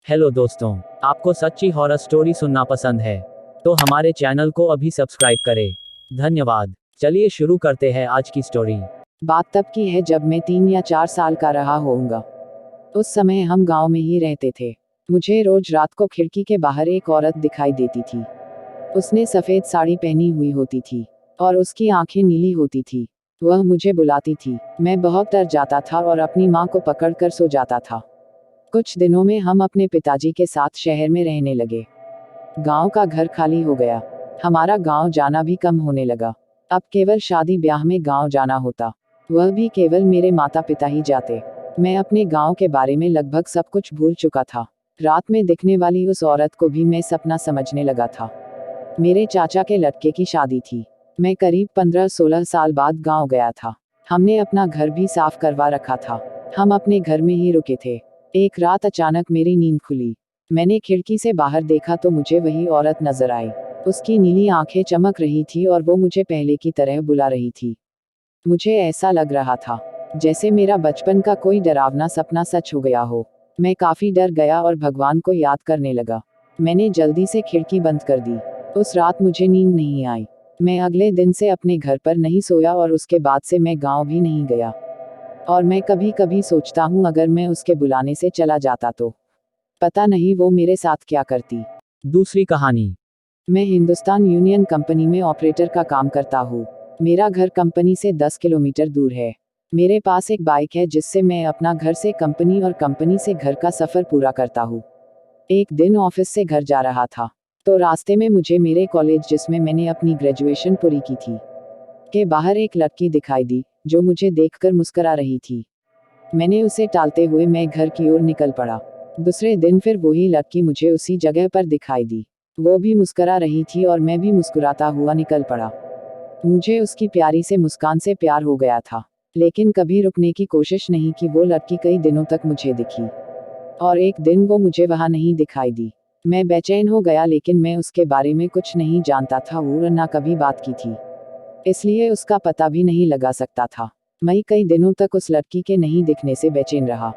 Hello दोस्तों, आपको सच्ची हॉरर स्टोरी सुनना पसंद है तो हमारे चैनल को अभी सब्सक्राइब करें। धन्यवाद। चलिए शुरू करते हैं आज की स्टोरी। बात तब की है जब मैं 3 या 4 साल का रहा होऊंगा। उस समय हम गांव में ही रहते थे। मुझे रोज रात को खिड़की के बाहर एक औरत दिखाई देती थी। उसने सफेद साड़ी पहनी हुई होती थी और उसकी आंखें नीली होती थी। वह मुझे बुलाती थी। मैं बहुत डर जाता था और अपनी माँ को पकड़कर सो जाता था। कुछ दिनों में हम अपने पिताजी के साथ शहर में रहने लगे। गांव का घर खाली हो गया। हमारा गांव जाना भी कम होने लगा। अब केवल शादी ब्याह में गांव जाना होता, वह भी केवल मेरे माता पिता ही जाते। मैं अपने गांव के बारे में लगभग सब कुछ भूल चुका था। रात में दिखने वाली उस औरत को भी मैं सपना समझने लगा था। मेरे चाचा के लड़के की शादी थी। मैं करीब 15-16 साल बाद गांव गया था। हमने अपना घर भी साफ करवा रखा था। हम अपने घर में ही रुके थे। एक रात अचानक मेरी नींद खुली। मैंने खिड़की से बाहर देखा तो मुझे वही औरत नजर आई। उसकी नीली आंखें चमक रही थी और वो मुझे पहले की तरह बुला रही थी। मुझे ऐसा लग रहा था जैसे मेरा बचपन का कोई डरावना सपना सच हो गया हो। मैं काफी डर गया और भगवान को याद करने लगा। मैंने जल्दी से खिड़की बंद कर दी। उस रात मुझे नींद नहीं आई। मैं अगले दिन से अपने घर पर नहीं सोया और उसके बाद से मैं गांव भी नहीं गया। और मैं कभी कभी सोचता हूँ अगर मैं उसके बुलाने से चला जाता तो पता नहीं वो मेरे साथ क्या करती। दूसरी कहानी। मैं हिंदुस्तान यूनियन कंपनी में ऑपरेटर का काम करता हूँ। मेरा घर कंपनी से 10 किलोमीटर दूर है। मेरे पास एक बाइक है जिससे मैं अपना घर से कंपनी और कंपनी से घर का सफर पूरा करता हूँ। एक दिन ऑफिस से घर जा रहा था तो रास्ते में मुझे मेरे कॉलेज जिसमें मैंने अपनी ग्रेजुएशन पूरी की थी के बाहर एक लड़की दिखाई दी जो मुझे देखकर मुस्कुरा रही थी। मैंने उसे टालते हुए मैं घर की ओर निकल पड़ा। दूसरे दिन फिर वही लड़की मुझे उसी जगह पर दिखाई दी। वो भी मुस्कुरा रही थी और मैं भी मुस्कुराता हुआ निकल पड़ा। मुझे उसकी प्यारी से मुस्कान से प्यार हो गया था, लेकिन कभी रुकने की कोशिश नहीं की। वो लड़की कई दिनों तक मुझे दिखी और एक दिन वो मुझे वहां नहीं दिखाई दी। मैं बेचैन हो गया, लेकिन मैं उसके बारे में कुछ नहीं जानता था और ना कभी बात की थी, इसलिए उसका पता भी नहीं लगा सकता था। मैं कई दिनों तक उस लड़की के नहीं दिखने से बेचैन रहा।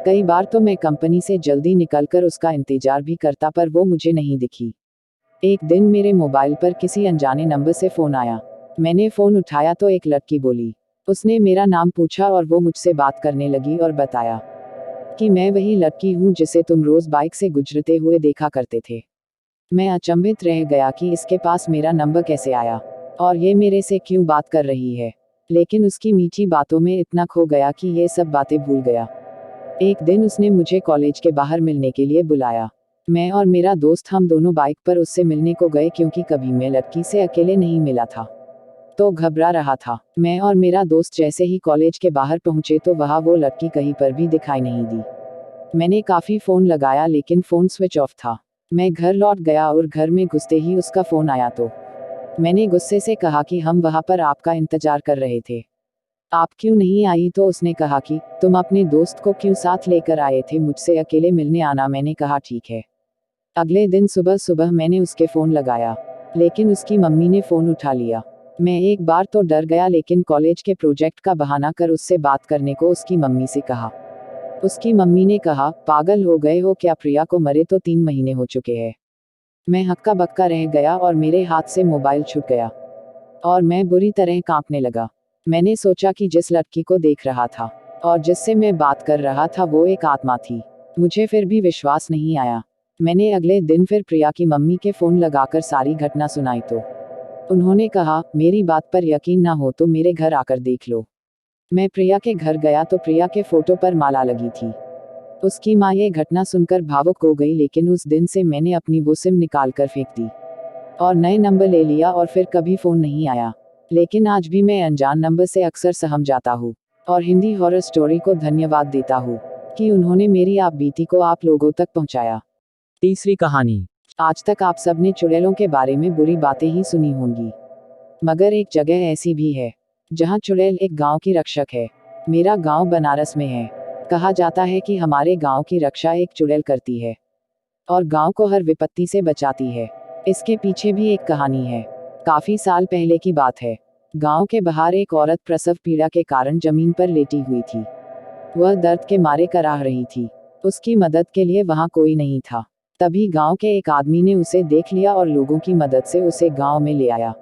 कई बार तो मैं कंपनी से जल्दी निकलकर उसका इंतजार भी करता, पर वो मुझे नहीं दिखी। एक दिन मेरे मोबाइल पर किसी अनजाने नंबर से फोन आया। मैंने फोन उठाया तो एक लड़की बोली। उसने मेरा नाम पूछा और वो मुझसे बात करने लगी और बताया कि मैं वही लड़की हूँ जिसे तुम रोज बाइक से गुजरते हुए देखा करते थे। मैं अचंभित रह गया कि इसके पास मेरा नंबर कैसे आया और ये मेरे से क्यों बात कर रही है, लेकिन उसकी मीठी बातों में इतना खो गया कि ये सब बातें भूल गया। एक दिन उसने मुझे कॉलेज के बाहर मिलने के लिए बुलाया। मैं और मेरा दोस्त हम दोनों बाइक पर उससे मिलने को गए, क्योंकि कभी मैं लड़की से अकेले नहीं मिला था तो घबरा रहा था। मैं और मेरा दोस्त जैसे ही कॉलेज के बाहर पहुंचे तो वहां वो लड़की कहीं पर भी दिखाई नहीं दी। मैंने काफी फोन लगाया, लेकिन फोन स्विच ऑफ था। मैं घर लौट गया और घर में घुसते ही उसका फोन आया तो मैंने गुस्से से कहा कि हम वहां पर आपका इंतजार कर रहे थे, आप क्यों नहीं आई। तो उसने कहा कि तुम अपने दोस्त को क्यों साथ लेकर आए थे, मुझसे अकेले मिलने आना। मैंने कहा ठीक है। अगले दिन सुबह सुबह मैंने उसके फोन लगाया, लेकिन उसकी मम्मी ने फोन उठा लिया। मैं एक बार तो डर गया, लेकिन कॉलेज के प्रोजेक्ट का बहाना कर उससे बात करने को उसकी मम्मी से कहा। उसकी मम्मी ने कहा, पागल हो गए हो क्या, प्रिया को मरे तो 3 महीने हो चुके हैं। मैं हक्का बक्का रह गया और मेरे हाथ से मोबाइल छूट गया और मैं बुरी तरह कांपने लगा। मैंने सोचा कि जिस लड़की को देख रहा था और जिससे मैं बात कर रहा था वो एक आत्मा थी। मुझे फिर भी विश्वास नहीं आया। मैंने अगले दिन फिर प्रिया की मम्मी के फोन लगाकर सारी घटना सुनाई तो उन्होंने कहा, मेरी बात पर यकीन ना हो तो मेरे घर आकर देख लो। मैं प्रिया के घर गया तो प्रिया के फोटो पर माला लगी थी। उसकी माँ ये घटना सुनकर भावुक हो गई, लेकिन उस दिन से मैंने अपनी वो सिम निकाल कर फेंक दी और नए नंबर ले लिया और फिर कभी फोन नहीं आया। लेकिन आज भी मैं अनजान नंबर से अक्सर सहम जाता हूँ और हिंदी हॉरर स्टोरी को धन्यवाद देता हूँ कि उन्होंने मेरी आप बीती को आप लोगों तक पहुँचाया। तीसरी कहानी। आज तक आप सबने चुड़ैलों के बारे में बुरी बातें ही सुनी होंगी, मगर एक जगह ऐसी भी है जहाँ चुड़ैल एक गांव की रक्षक है। मेरा गांव बनारस में है। कहा जाता है कि हमारे गांव की रक्षा एक चुड़ैल करती है और गांव को हर विपत्ति से बचाती है। इसके पीछे भी एक कहानी है। काफी साल पहले की बात है। गांव के बाहर एक औरत प्रसव पीड़ा के कारण जमीन पर लेटी हुई थी। वह दर्द के मारे कराह रही थी। उसकी मदद के लिए वहां कोई नहीं था। तभी गांव के एक आदमी ने उसे देख लिया और लोगों की मदद से उसे गांव में ले आया।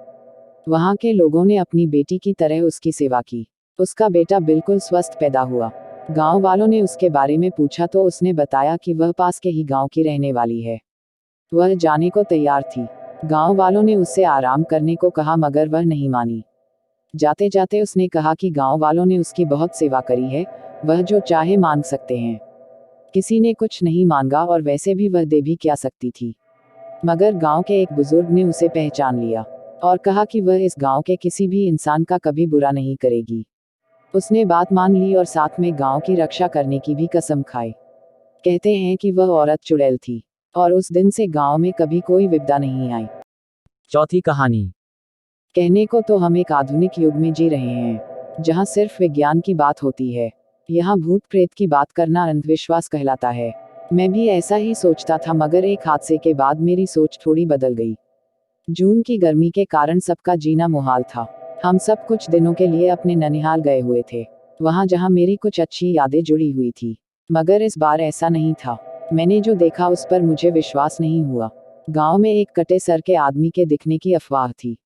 वहां के लोगों ने अपनी बेटी की तरह उसकी सेवा की। उसका बेटा बिल्कुल स्वस्थ पैदा हुआ। गांव वालों ने उसके बारे में पूछा तो उसने बताया कि वह पास के ही गांव की रहने वाली है। वह जाने को तैयार थी। गांव वालों ने उससे आराम करने को कहा मगर वह नहीं मानी। जाते जाते उसने कहा कि गांव वालों ने उसकी बहुत सेवा करी है, वह जो चाहे मांग सकते हैं। किसी ने कुछ नहीं मांगा और वैसे भी वह दे भी क्या सकती थी। मगर गांव के एक बुजुर्ग ने उसे पहचान लिया और कहा कि वह इस गांव के किसी भी इंसान का कभी बुरा नहीं करेगी। उसने बात मान ली और साथ में गांव की रक्षा करने की भी कसम खाई। कहते हैं कि वह औरत चुड़ैल थी और उस दिन से गांव में कभी कोई विपदा नहीं आई। चौथी कहानी। कहने को तो हम एक आधुनिक युग में जी रहे हैं, जहां सिर्फ विज्ञान की बात होती है। यहाँ भूत प्रेत की बात करना अंधविश्वास कहलाता है। मैं भी ऐसा ही सोचता था मगर एक हादसे के बाद मेरी सोच थोड़ी बदल गई। जून की गर्मी के कारण सबका जीना मुहाल था। हम सब कुछ दिनों के लिए अपने ननिहाल गए हुए थे, वहां जहां मेरी कुछ अच्छी यादें जुड़ी हुई थी। मगर इस बार ऐसा नहीं था। मैंने जो देखा उस पर मुझे विश्वास नहीं हुआ। गांव में एक कटे सर के आदमी के दिखने की अफवाह थी,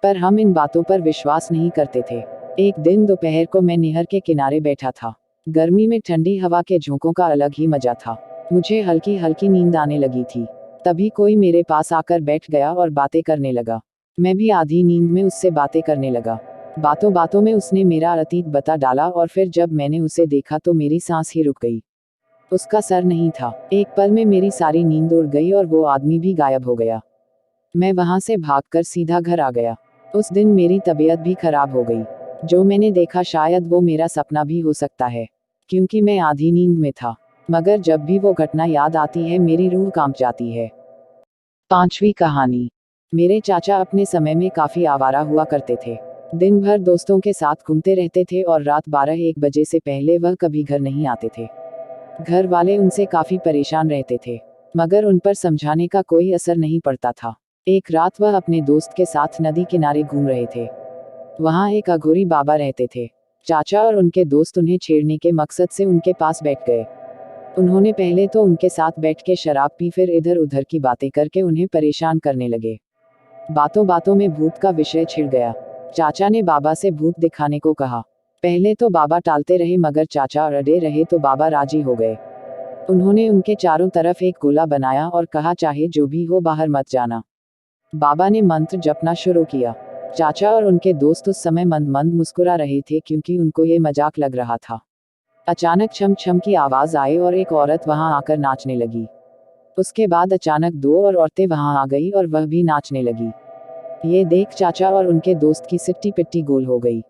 पर हम इन बातों पर विश्वास नहीं करते थे। एक दिन दोपहर को मैं नहर के किनारे बैठा था। गर्मी में ठंडी हवा के झोंकों का अलग ही मजा था। मुझे हल्की हल्की नींद आने लगी थी। तभी कोई मेरे पास आकर बैठ गया और बातें करने लगा। मैं भी आधी नींद में उससे बातें करने लगा। बातों बातों में उसने मेरा अतीत बता डाला और फिर जब मैंने उसे देखा तो मेरी सांस ही रुक गई। उसका सर नहीं था। एक पल में मेरी सारी नींद उड़ गई और वो आदमी भी गायब हो गया। मैं वहां से भागकर सीधा घर आ गया। उस दिन मेरी तबीयत भी खराब हो गई। जो मैंने देखा शायद वो मेरा सपना भी हो सकता है, क्योंकि मैं आधी नींद में था। मगर जब भी वो घटना याद आती है मेरी रूह कांप जाती है। पांचवी कहानी। मेरे चाचा अपने समय में काफी आवारा हुआ करते थे। दिन भर दोस्तों के साथ घूमते रहते थे और रात 12-1 बजे से पहले वह कभी घर नहीं आते थे। घर वाले उनसे काफी परेशान रहते थे, मगर उन पर समझाने का कोई असर नहीं पड़ता था। एक रात वह अपने दोस्त के साथ नदी किनारे घूम रहे थे। वहां एक अघोरी बाबा रहते थे। चाचा और उनके दोस्त उन्हें छेड़ने के मकसद से उनके पास बैठ गए। उन्होंने पहले तो उनके साथ बैठ के शराब पी, फिर इधर उधर की बातें करके उन्हें परेशान करने लगे। बातों बातों में भूत का विषय छिड़ गया। चाचा ने बाबा से भूत दिखाने को कहा। पहले तो बाबा टालते रहे मगर चाचा अड़े रहे तो बाबा राजी हो गए। उन्होंने उनके चारों तरफ एक गोला बनाया और कहा चाहे जो भी हो बाहर मत जाना। बाबा ने मंत्र जपना शुरू किया। चाचा और उनके दोस्त उस समय मंद मंद मुस्कुरा रहे थे क्योंकि उनको ये मजाक लग रहा था। अचानक छम छम की आवाज आई और एक औरत वहां आकर नाचने लगी। उसके बाद अचानक 2 और औरतें वहां आ गई और वह भी नाचने लगी। ये देख चाचा और उनके दोस्त की सिट्टी पिट्टी गोल हो गई।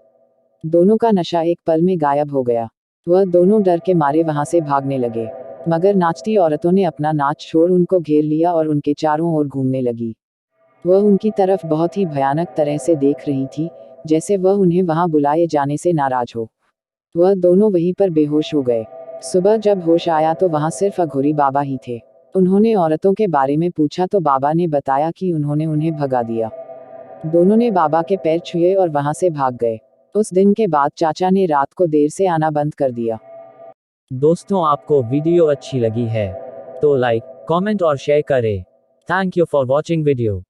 दोनों का नशा एक पल में गायब हो गया। वह दोनों डर के मारे वहां से भागने लगे, मगर नाचती औरतों ने अपना नाच छोड़ उनको घेर लिया और उनके चारों ओर घूमने लगी। वह उनकी तरफ बहुत ही भयानक तरह से देख रही थी, जैसे वह उन्हें वहां बुलाए जाने से नाराज हो। वह दोनों वहीं पर बेहोश हो गए। सुबह जब होश आया तो वहां सिर्फ अघोरी बाबा ही थे। उन्होंने औरतों के बारे में पूछा तो बाबा ने बताया कि उन्होंने उन्हें भगा दिया। दोनों ने बाबा के पैर छुए और वहां से भाग गए। उस दिन के बाद चाचा ने रात को देर से आना बंद कर दिया। दोस्तों, आपको वीडियो अच्छी लगी है तो लाइक, कमेंट और शेयर करें। Thank you for watching video.